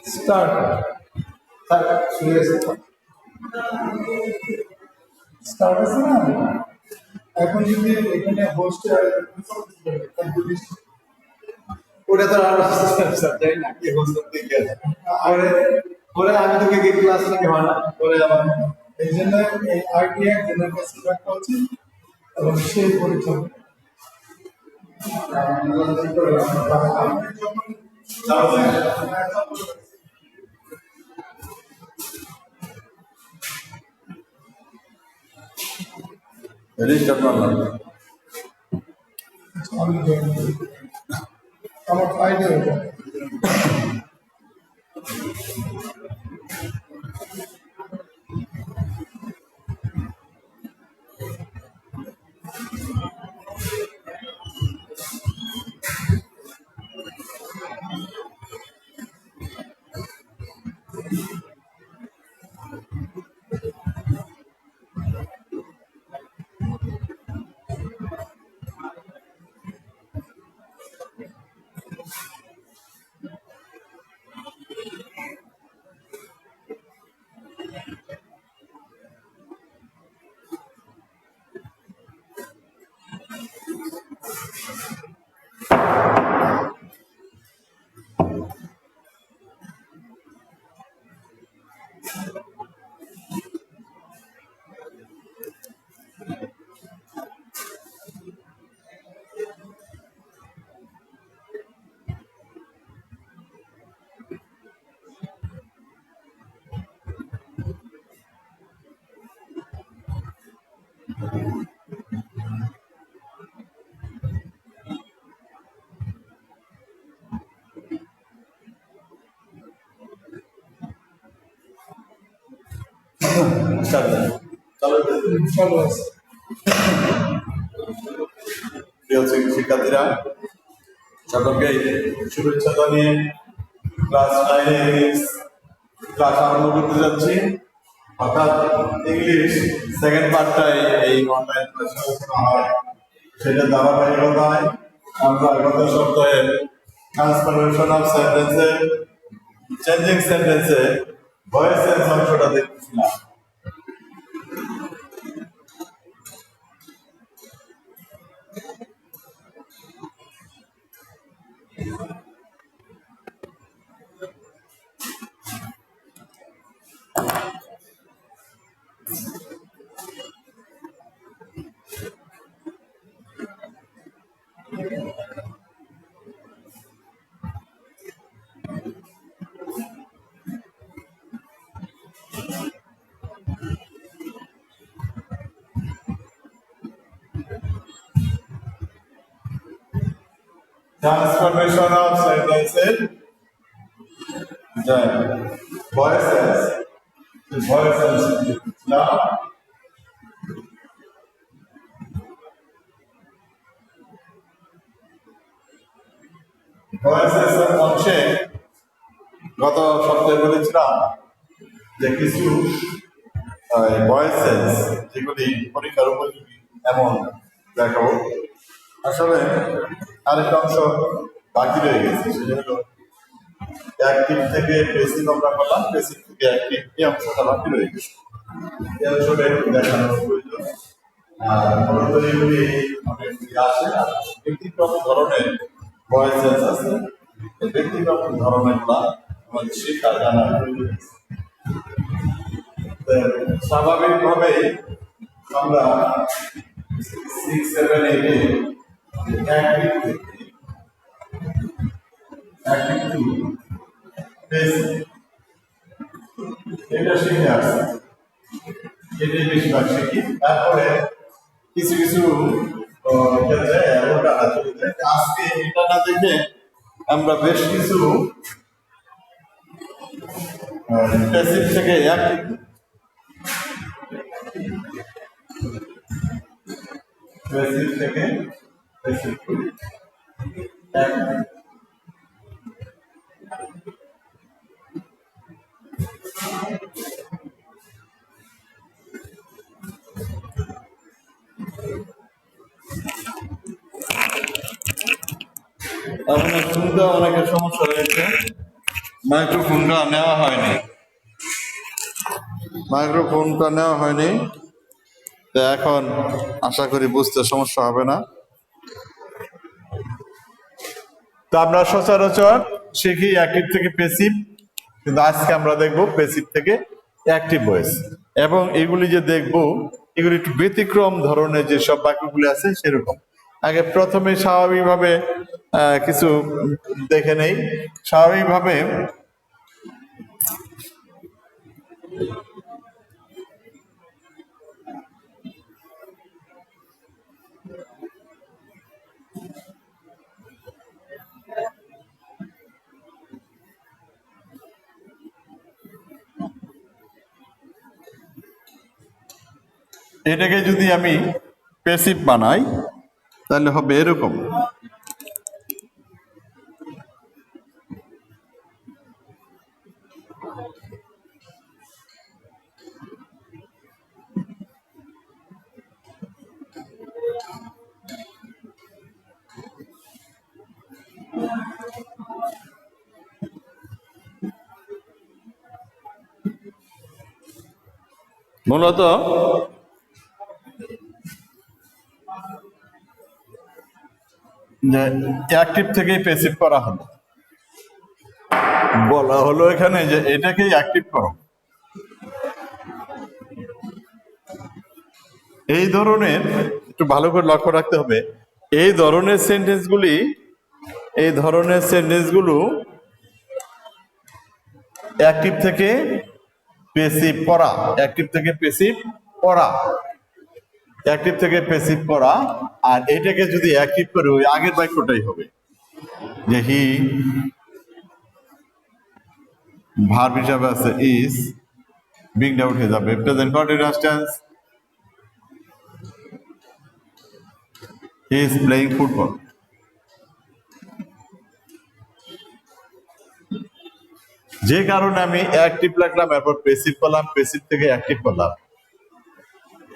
Start. Start আছে না এখন যদি এখানে হোস্ট ওটা তো আর সাবজেক্ট না কি হোস্ট দিকে আরে পরে আমি তোকে কি ক্লাস নাকি হয় না পরে আবার এই জন্য এই আইডিয়া জেনার কাছে রাখা উচিত এবং সেই পরীক্ষা রেজিস্টার করলাম আমার আইডিয়া এটা চলো প্রিয় শিক্ষার্থীরা সকলকে শুভেচ্ছা জানিয়ে ক্লাস 9 ক্লাস আরম্ভ করতে যাচ্ছি অর্থাৎ ইংলিশ সেকেন্ড পার্টটাই এই অনলাইন ক্লাসে আলোচনা হয় সেটা ধারাবাহিকতায় আমরা গত সপ্তাহে ট্রান্সফরমেশন অফ সেন্টেন্সে চেঞ্জিং সেন্টেন্সে ভয়েস চেঞ্জ অংশটা দেখছিলাম Transformation of sentences. Then voices. Voices. Now, voices অংশে গত সপ্তাহে বলেছিলাম যে কিছু ভয়েসেস যেগুলি পরীক্ষার উপযোগী এমন দেখাবো আসলে আরেকটা অংশ বাকি রয়ে গেছে সেটা হলো অ্যাক্টিভ থেকে বেসিক আমরা করলাম বেসিক থেকে অ্যাক্টিভ এই অংশটা বাকি রয়ে গেছে এই অংশটা একটু দেখানোর প্রয়োজন আর মূলত এগুলি অনেকগুলি আছে আর ব্যক্তিক্রম ধরনের ভয়েসেস আছে এই ব্যক্তিক্রম ধরনের গুলা আমাদের শেখা জানার প্রয়োজন আছে স্বাভাবিকভাবেই আমরা 6, 7, 8 এটা শিখে আসছে এটাই বেশিরভাগ শিখি তারপরে কিছু কিছু ক্ষেত্রে এমনটা চলে যায় আজকে এটা না দেখে আমরা বেশ কিছু প্যাসিভ থেকে প্যাসিভ থেকে প্যাসিভ করি আপনার শুনতে অনেকের সমস্যা রয়েছে, মাইক্রোফোনটা নেওয়া হয়নি, তো এখন আশা করি বুঝতে সমস্যা হবে না। তো আমরা সচরাচর শিখি অ্যাক্টিভ থেকে প্যাসিভ, কিন্তু আজকে আমরা দেখবো প্যাসিভ থেকে অ্যাক্টিভ ভয়েস, এবং এগুলি যে দেখবো এগুলি একটু ব্যতিক্রম ধরনের যে সব বাক্যগুলি আছে সেরকম। আগে প্রথমে স্বাভাবিকভাবে কিছু দেখে নেই। স্বাভাবিকভাবে এটাকে যদি আমি প্যাসিভ বানাই তাহলে হবে এরকম। মূলত অ্যাক্টিভ থেকেই প্যাসিভ করা হলো, বলা হলো এখানে যে এটাকেই অ্যাক্টিভ করো। এই ধরনের একটু ভালো করে লক্ষ্য রাখতে হবে, এই ধরনের সেন্টেন্সগুলো অ্যাক্টিভ থেকে প্যাসিভ করা, আর এটাকে যদি অ্যাক্টিভ করে ওই আগের বাক্যটাই হবে, যে হি ভার্ব হিসাবে আছে ইজ, বিংটা উঠে যাবে, present continuous tense he is playing football. যে কারণে আমি অ্যাক্টিভ লাগলাম, এরপর প্যাসিভ করলাম, প্যাসিভ থেকে অ্যাক্টিভ করলাম,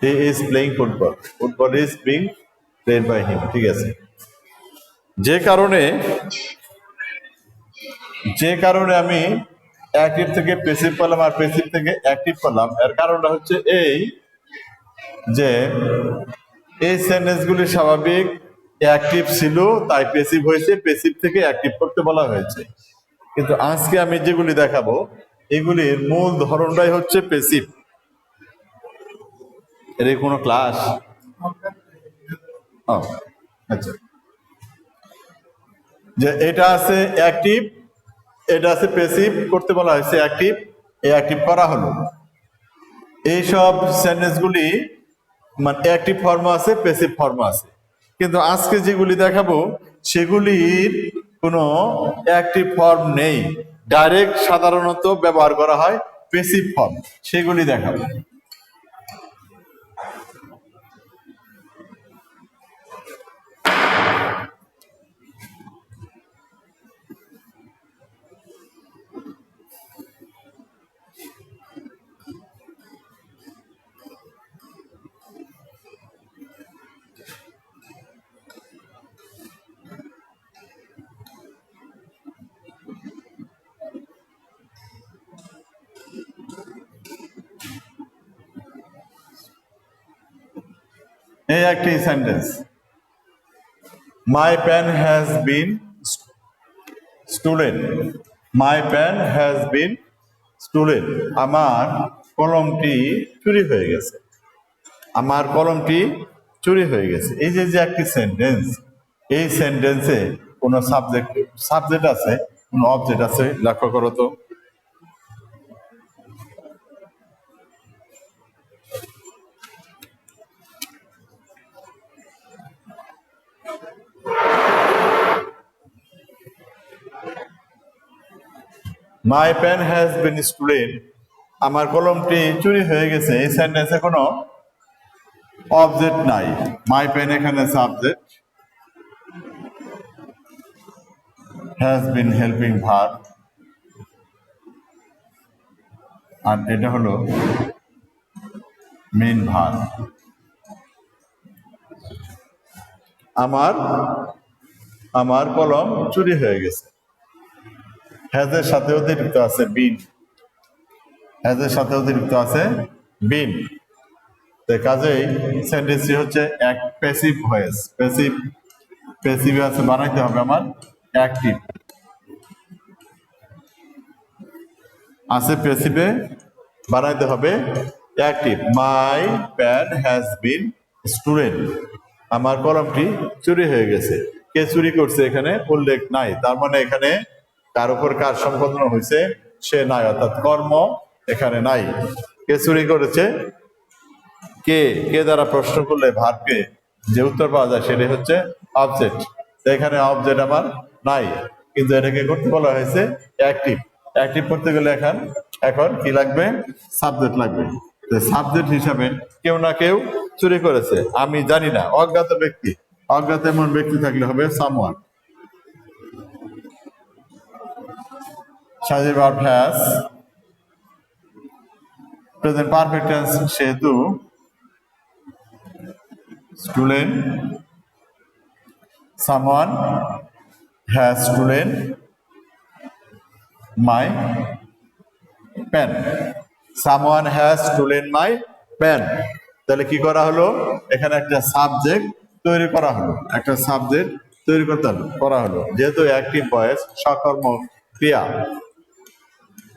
he is playing football, football is being played by him. ঠিক আছে, যে কারণে আমি অ্যাক্টিভ থেকে প্যাসিভ করলাম আর প্যাসিভ থেকে অ্যাক্টিভ করলাম, এর কারণটা হচ্ছে এই যে এই সেন্টেন্সগুলি স্বাভাবিক অ্যাক্টিভ ছিল, তাই প্যাসিভ হয়েছে, প্যাসিভ থেকে অ্যাক্টিভ করতে বলা হয়েছে। কিন্তু আজকে আমি যেগুলি দেখাবো এগুলির মূল ধরনটাই হচ্ছে প্যাসিভ। এর কোনো ক্লাস? আচ্ছা, যে এটা আছে অ্যাক্টিভ, এটা আছে প্যাসিভ করতে বলা হয়েছে, অ্যাক্টিভ করা হলো। এইসব সেন্টেন্সগুলি মানে অ্যাক্টিভ ফর্ম আছে, প্যাসিভ ফর্ম আছে, কিন্তু আজকে যেগুলি দেখাবো সেগুলির কোনো অ্যাক্টিভ ফর্ম নেই, ডাইরেক্ট সাধারণত ব্যবহার করা হয় প্যাসিভ ফর্ম, সেগুলি দেখাবো। এই একটি sentence, my pen has been stolen, my pen has been stolen, আমার কলমটি চুরি হয়ে গেছে, আমার কলমটি চুরি হয়ে গেছে। এই যে একটি সেন্টেন্স, এই সেন্টেন্সে কোনো সাবজেক্ট আছে, কোনো অবজেক্ট আছে, লক্ষ্য করো তো। My pen has been stolen, আমার কলমটি চুরি হয়ে গেছে, এই সেন্টেন্সে কোনো অবজেক্ট নাই। মাই পেন এখানে subject, has been helping verb, আর এটা হলো মেইন ভার্ব। আমার কলম চুরি হয়ে গেছে। হ্যাজের সাথে অতিরিক্ত আছে বিন, হ্যাজের সাথে অতিরিক্ত আছে বিন। তো কাজেই সেন্টেন্সটি হচ্ছে এক প্যাসিভ ভয়েস। প্যাসিভ প্যাসিভ আছে বানাইতে হবে আমার অ্যাক্টিভ আছে, প্যাসিভে বানাইতে হবে active. My pen has been student, আমার কলমটি চুরি হয়ে গেছে। কে চুরি করছে এখানে উল্লেখ নাই, তার মানে এখানে কার উপর কার সম্পাদন হয়েছে সে নাই, অর্থাৎ কর্ম এখানে নাই। কে চুরি করেছে, কে কে দ্বারা প্রশ্ন করলে ভার্বকে যে উত্তর পাওয়া যায় সেটাই হচ্ছে অবজেক্ট। এখানে অবজেক্ট আমার নাই, কিন্তু এটাকে করতে বলা হয়েছে অ্যাক্টিভ। অ্যাক্টিভ করতে গেলে এখন কি লাগবে, সাবজেক্ট লাগবে। সাবজেক্ট হিসাবে কেউ না কেউ চুরি করেছে, আমি জানি না, অজ্ঞাত ব্যক্তি। অজ্ঞাত এমন ব্যক্তি থাকলে হবে সামওয়ান। সাজের verb has, present perfect tense সেহেতু student, someone has stolen my pen, someone has stolen my pen। তাহলে কি করা হলো, এখানে একটা সাবজেক্ট তৈরি করা হলো, একটা সাবজেক্ট তৈরি করা হলো। যেহেতু অ্যাক্টিভ ভয়েস সকর্ম ক্রিয়া,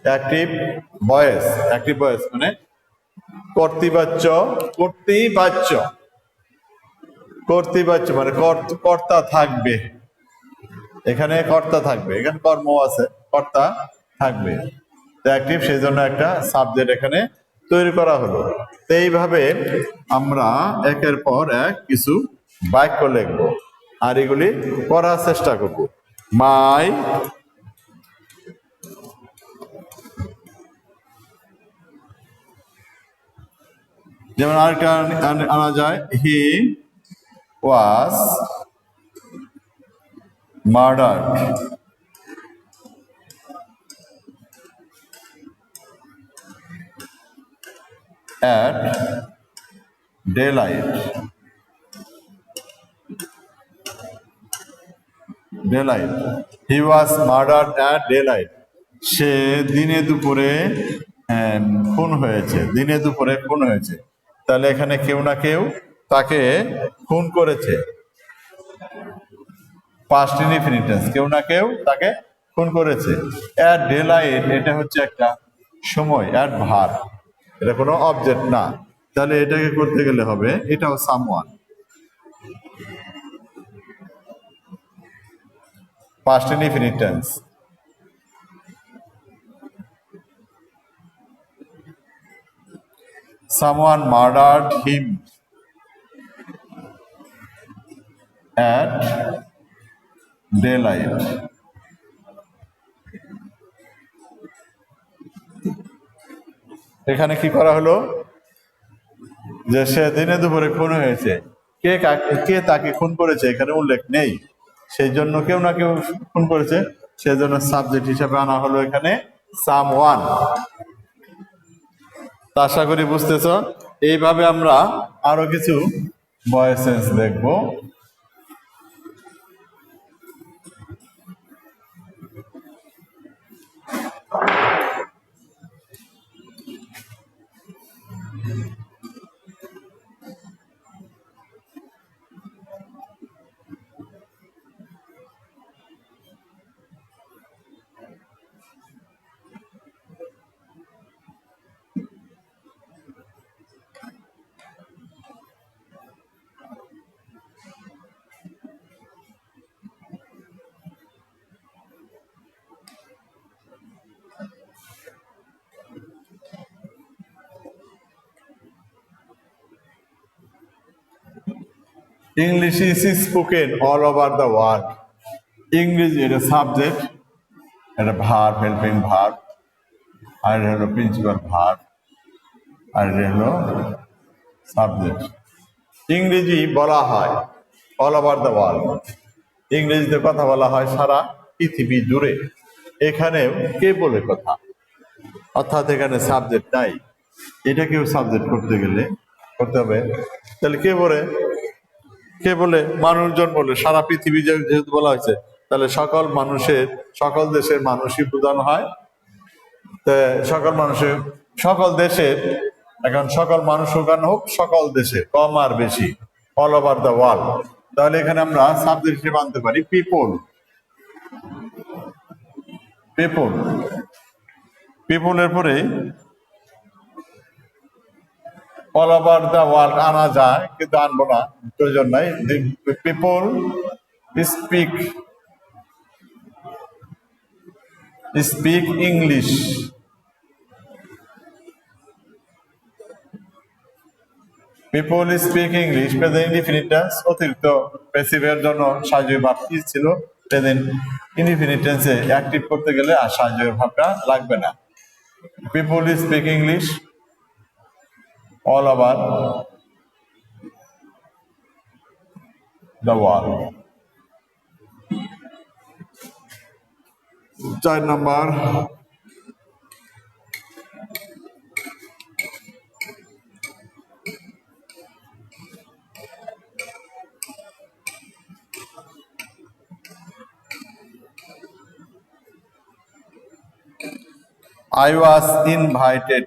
অ্যাক্টিভ ভয়েস মানে কর্তৃবাচ্য, কর্তৃবাচ্য মানে কর্তা থাকবে, এখানে কর্তা থাকবে, এখানে কর্ম আছে, কর্তা থাকবে। অ্যাক্টিভ, সেই জন্য একটা সাবজেক্ট এখানে তৈরি করা হলো। তো এইভাবে আমরা একের পর এক কিছু বাক্য লিখবো আর এগুলি করার চেষ্টা করব। মাই যেমন আরেকটা আনা যায়, he was murdered at daylight, he was murdered at daylight, সে দিনে দুপুরে খুন হয়েছে, তাহলে এখানে কেউ না কেউ তাকে খুন করেছে, পাস্ট ইনডিফিনিট টেন্স, কেউ না কেউ তাকে খুন করেছে। at daylight এটা হচ্ছে একটা সময়, at ভার্ব, এটা কোনো অবজেক্ট না, তাহলে এটাকে করতে গেলে হবে এটাও someone, past indefinite tense. someone murdered him at daylight, এখানে কি করা হলো, যে সে দিনে দুপুরে খুন হয়েছে, কে তাকে খুন করেছে এখানে উল্লেখ নেই, সেই জন্য কেউ না কেউ খুন করেছে, সেই জন্য সাবজেক্ট হিসাবে আনা হলো এখানে সামওয়ান। আশা করি বুঝতেছ। এইভাবে আমরা আরো কিছু ভয়েস চেঞ্জ দেখবো। English is spoken all over the world. English এটা সাবজেক্ট, এটা ভার্ব, হেল্পিং ভার্ব, আর এটা হলো প্রিন্সিপাল ভার্ব, আর এটা হলো সাবজেক্ট। ইংরেজি বলা হয় অল ওভার দ্য ওয়ার্ল্ড, ইংরেজিতে কথা বলা হয় সারা পৃথিবী জুড়ে। এখানেও কে বলে কথা, অর্থাৎ এখানে সাবজেক্ট নাই, এটাকেও সাবজেক্ট করতে হবে। তাহলে কে বলে, কে বলে? মানুষজন বলে। সারা পৃথিবী যেহেতু বলা হয়েছে, তাহলে সকল দেশের মানুষই বোঝানো হয়। সকল দেশের, এখন সকল মানুষ হোক সকল দেশে, কম আর বেশি, অল ওভার দ্য ওয়ার্ল্ড। তাহলে এখানে আমরা সাবজেক্ট হিসেবে আনতে পারি পিপল। পিপলের পরে অল ওভার দ্য ওয়ার্ল্ড আনা যায়, কিন্তু আনবো না, প্রয়োজন নাই। People speak English. People speak English present indefinite tense. অতিরিক্ত প্যাসিভের জন্য সাহায্যের ভাব কি ছিল? প্রেজেন্ট ইনডিফিনিট টেন্সে অ্যাক্টিভ করতে গেলে আর সাহায্যের ভাবটা লাগবে না। People speak English all over the world. 4 number, I was invited.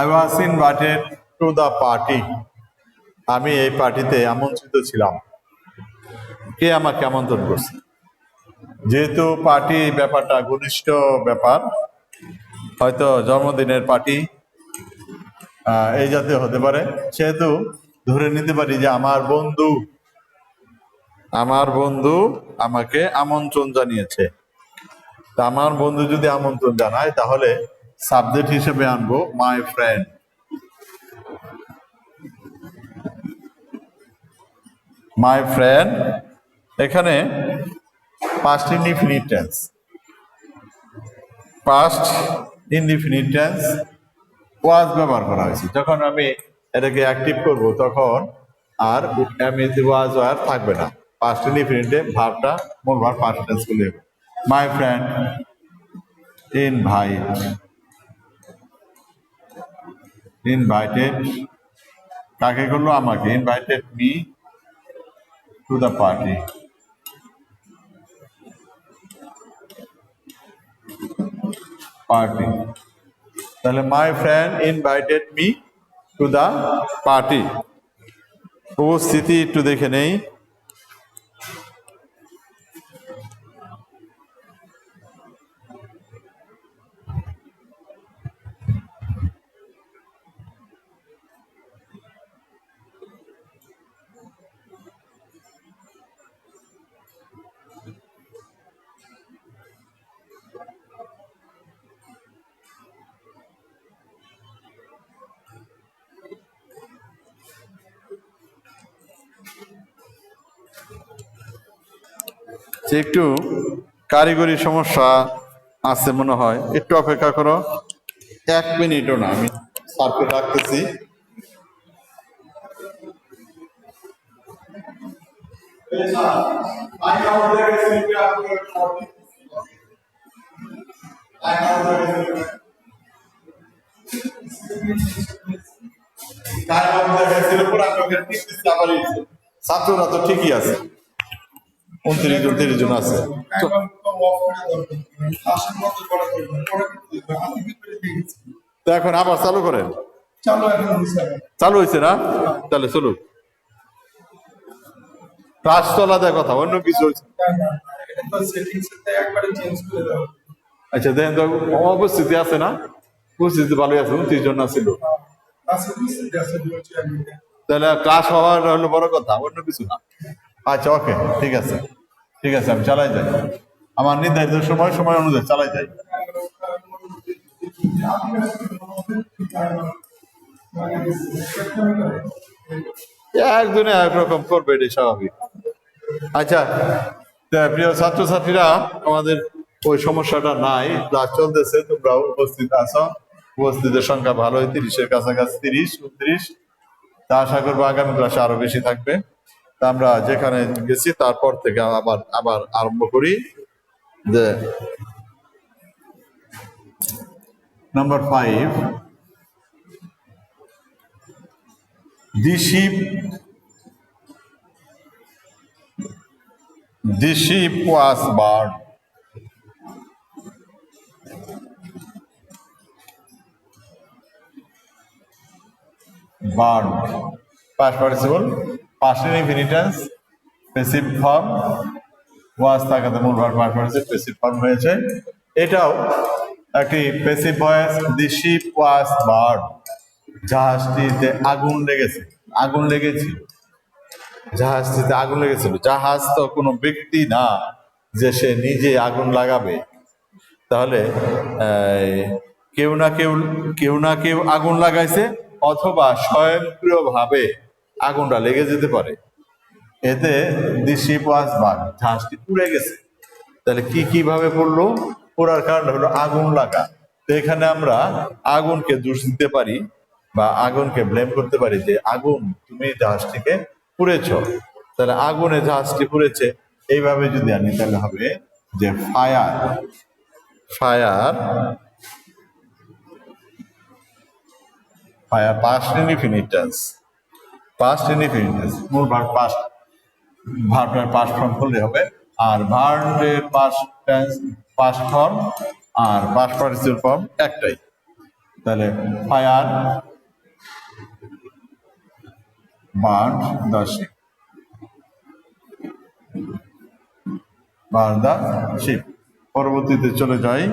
I was invited to the party. আমি এই পার্টিতে আমন্ত্রিত ছিলাম। কে আমাকে আমন্ত্রণ করছে? যেহেতু পার্টি ব্যাপারটা ঘনিষ্ঠ ব্যাপার, হয়তো জন্মদিনের পার্টি এই জাতীয় হতে পারে, সেহেতু ধরে নিতে পারি যে আমার বন্ধু আমাকে আমন্ত্রণ জানিয়েছে। তা আমার বন্ধু যদি আমন্ত্রণ জানায়, তাহলে সাবজেক্ট হিসেবে আনবো মাই ফ্রেন্ড। মাই ফ্রেন্ড এখানে পাস্ট ইনডিফিনিট টেন্স ওয়াজ ব্যবহার করা হয়েছে। যখন আমি এটাকে অ্যাক্টিভ করব, তখন আর ওয়াজ আর থাকবে না। পাস্ট ইনডিফিনিটে ভার্বটা মূল ভার্ব পাস্ট টেন্স করলে হবে। মাই ফ্রেন্ড ইনভাইটেড কাকে করলো? আমাকে। Invited me to the party. তাহলে my friend invited me to the party. উপস্থিতি একটু দেখে নেই। একটু কারিগরি সমস্যা আছে মনে হয়, একটু অপেক্ষা করো। 1 মিনিটও না, আমি সার্কেল রাখতেছি। ছাত্ররা তো ঠিকই আছে, 29 জন 30 জন আছে। তো এখন আবার চালু করেন। চালু হয়েছে না? তাহলে চলুক। ক্লাস চলা দেয় কথা, অন্য কিছু হয়েছে। আচ্ছা দেখেন তো, উপস্থিতি আছে না? উপস্থিতি ভালোই আছে, 29 জন ছিল। তাহলে ক্লাস হওয়ার হলো বড় কথা, অন্য কিছু না। আচ্ছা ওকে, ঠিক আছে আমি চালাই যাই। আমার নির্ধারিত সময় অনুযায়ী চালাই যাই। একজনে একরকম করবে, এটাই স্বাভাবিক। আচ্ছা প্রিয় ছাত্রছাত্রীরা, আমাদের ওই সমস্যাটা নাই, ক্লাস চলতেছে, তোমরাও উপস্থিত আছো। উপস্থিতের সংখ্যা ভালোই, 30-এর কাছাকাছি, 30, 29। তা আশা করবো আগামী ক্লাসে আরো বেশি থাকবে। তা আমরা যেখানে গেছি তারপর থেকে আবার আবার আরম্ভ করি যে number 5, the sheep was burned. Burned. Past participle, past indefinite tense, passive form, was থাকাতে মূল verb past participle passive form হয়েছে। এটাও একটি passive voice, the ship was burned. জাহাজটিতে আগুন লেগেছে, আগুন লেগেছিল, জাহাজটিতে আগুন লেগেছিল। জাহাজ তো কোনো ব্যক্তি না যে সে নিজে আগুন লাগাবে, তাহলে কেউ না কেউ আগুন লাগাইছে, অথবা স্বয়ংক্রিয়ভাবে আগুনটা লেগে যেতে পারে। এতে দি শিপ ওয়াজ বার্ন, জাহাজটি পুড়ে গেছে। তাহলে কিভাবে পড়লো? পোড়ার কারণ হলো আগুন লাগা। তো এখানে আমরা আগুনকে দোষ দিতে পারি বা আগুনকে ব্লেম করতে পারি যে আগুন, তুমি জাহাজটিকে পুড়েছ। তাহলে আগুনে জাহাজটি পুড়েছে, এইভাবে যদি আনি তাহলে হবে যে ফায়ার past indefinite tense, মূল ভার্ব ভার্বের পাস্ট ফর্ম করলে হবে। আর ভার্বের পাস্ট ফর্ম আর পাস্ট পার্টিসিপল ফর্ম একটাই। তাহলে ফায়ার বার্ন দ্য শিপ, পরবর্তীতে চলে যাই।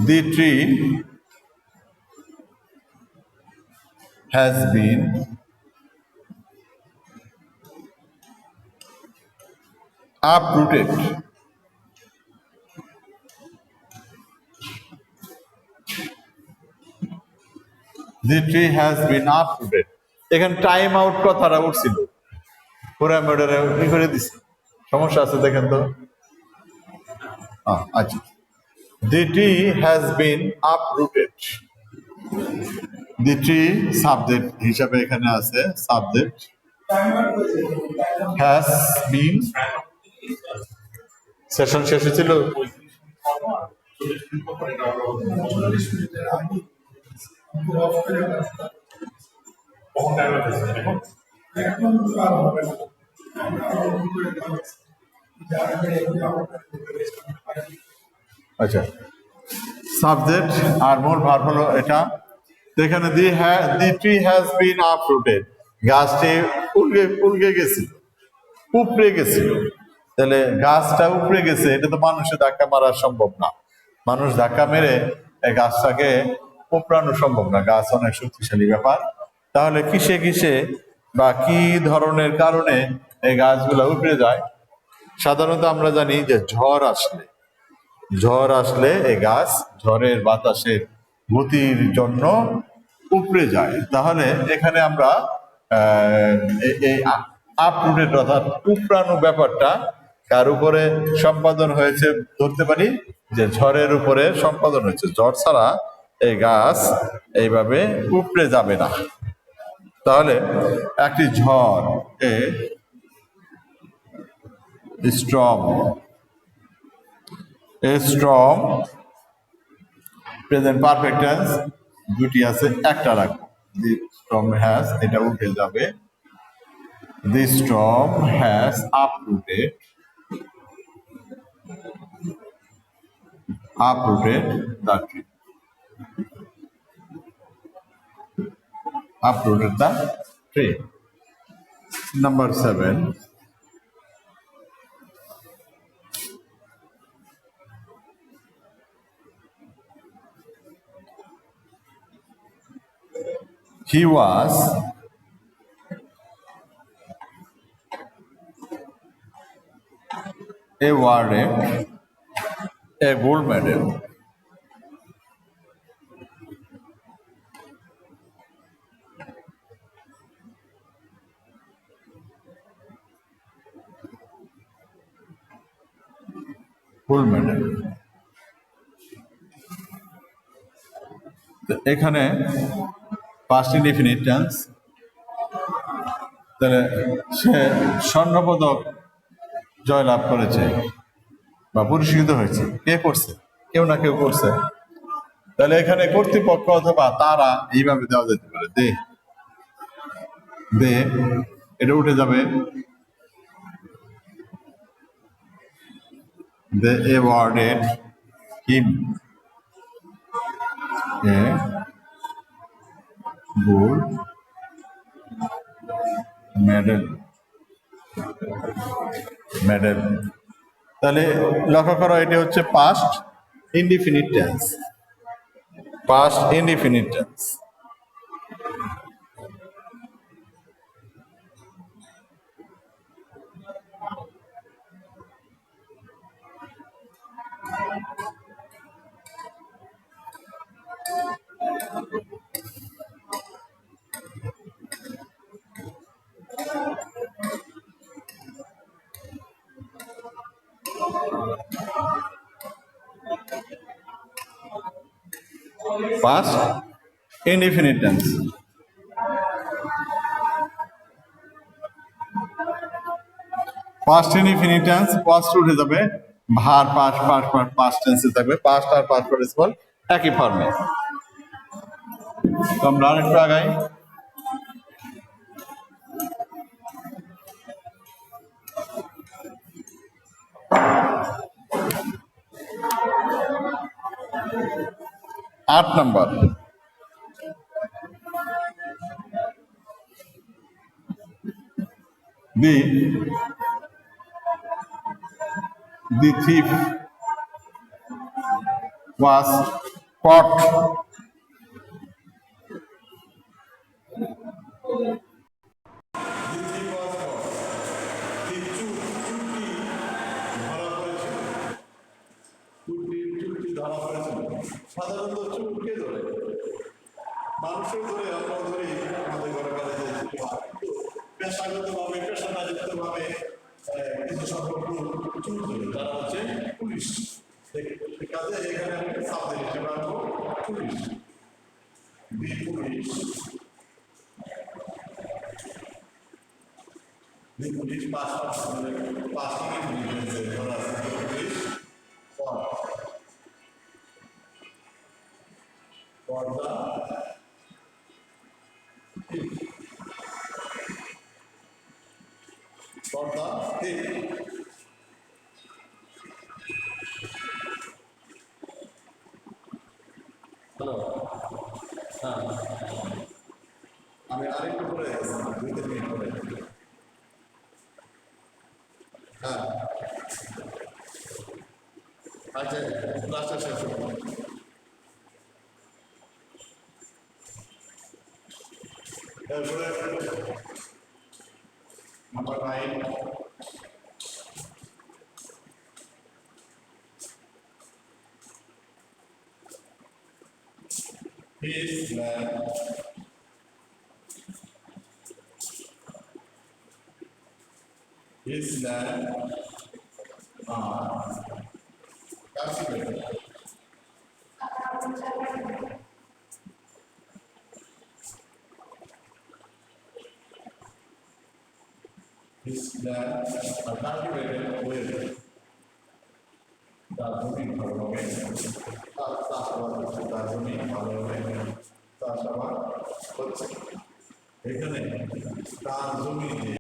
The tree has been uprooted. The tree has been uprooted. এখানে টাইম আউট কথাটা উঠছিল, পুরা মেডারে কি করে দিছি, সমস্যা আছে দেখেন তো। আচ্ছা, the tree has been uprooted. The tree subject হিসাবে এখানে আছে, সাবজেক্ট has been, সেশন শেষ হয়েছিল। আচ্ছা, সাবজেক্ট আর মূল ভার্ব হলো এটা। এখানে the tree has been uprooted, গাছটি উল্গে গেছিল, উপড়ে গেছিল। তাহলে গাছটা উপড়ে গেছে, এটা তো মানুষের ধাক্কা মারা সম্ভব না। মানুষ ধাক্কা মেরে এই গাছটাকে উপড়ানো সম্ভব না, গাছ অনেক শক্তিশালী ব্যাপার। তাহলে কিসে বা কি ধরনের কারণে এই গাছগুলো উপড়ে যায়? সাধারণত আমরা জানি যে ঝড় আসলে এই গাছ ঝড়ের বাতাসের গতির জন্য উপড়ে যায়। তাহলে এখানে আমরা এই আপরুটেড অর্থাৎ উপড়ানো ব্যাপারটা কার উপরে সম্পাদন হয়েছে ধরতে পারি যে ঝড়ের উপরে সম্পাদন হয়েছে। ঝড় ছাড়া এই গাছ এইভাবে উপড়ে যাবে না। তাহলে একটি ঝড় স্ট্রম প্রেজেন্ট পারফেক্ট টেন্স দুটি আছে, একটা রাখবো। দি স্টর্ম হ্যাজ, এটা উঠে যাবে। The storm has uprooted the tree. Uprooted the tree. Number 7. He was awarded a gold medal. Gold medal. তো এখানে পাস্ট ইনডিফিনিট টেন্স, তাহলে সে স্বর্ণপদক জয়লাভ করেছে বা পুরস্কৃত হয়েছে। কে করছে? কেউ না কেউ করছে। তাহলে এখানে কর্তৃপক্ষ অথবা তারা এইভাবে দেওয়া যেতে পারে, দে দে, এটা উঠে যাবে দে awarded him a gold medal। তাহলে লক্ষ্য করো, এটি হচ্ছে past indefinite tense, past indefinite tense. Past indefinite tense. Past indefinite tense, past উঠে যাবে, ভার পাস্ট পাস্ট পাস্ট পাস্ট টেন্সে থাকবে, পাস্ট আর পাস্ট পার্টিসিপল একই ফর্মে। তো আমরা আরেকটু আগাই। आठ number, the thief was caught সাধারণত চুপকে ধরে, মানুষের ধরে, আমরা ধরি আমাদের ঘরে ঘরে যে পেশাগত ভাবে পেশাদারিত্ব ভাবে কিছু সংখ্যক চুপ ধরে, তারা হচ্ছে পুলিশ। কাজে এখানে আমি সাবজেক্ট হিসেবে আনবো পুলিশ, দি পুলিশ, দি পুলিশ পাঁচ পাঁচটি ধরা আছে, পুলিশ পর্দা পর্দা হ্যালো, হ্যাঁ আমি আরেকটু করে 2-3 মিনিট করে, হ্যাঁ আচ্ছা ক্লাসটা শেষ হলো। এরপরে number 9, his land cultivated, his land are cultivated with তার জমি ভালো হবে, তার চাষাবাদ হচ্ছে, তার জমি ভালো হবে, চাষাবাদ হচ্ছে। এখানে তার জমিতে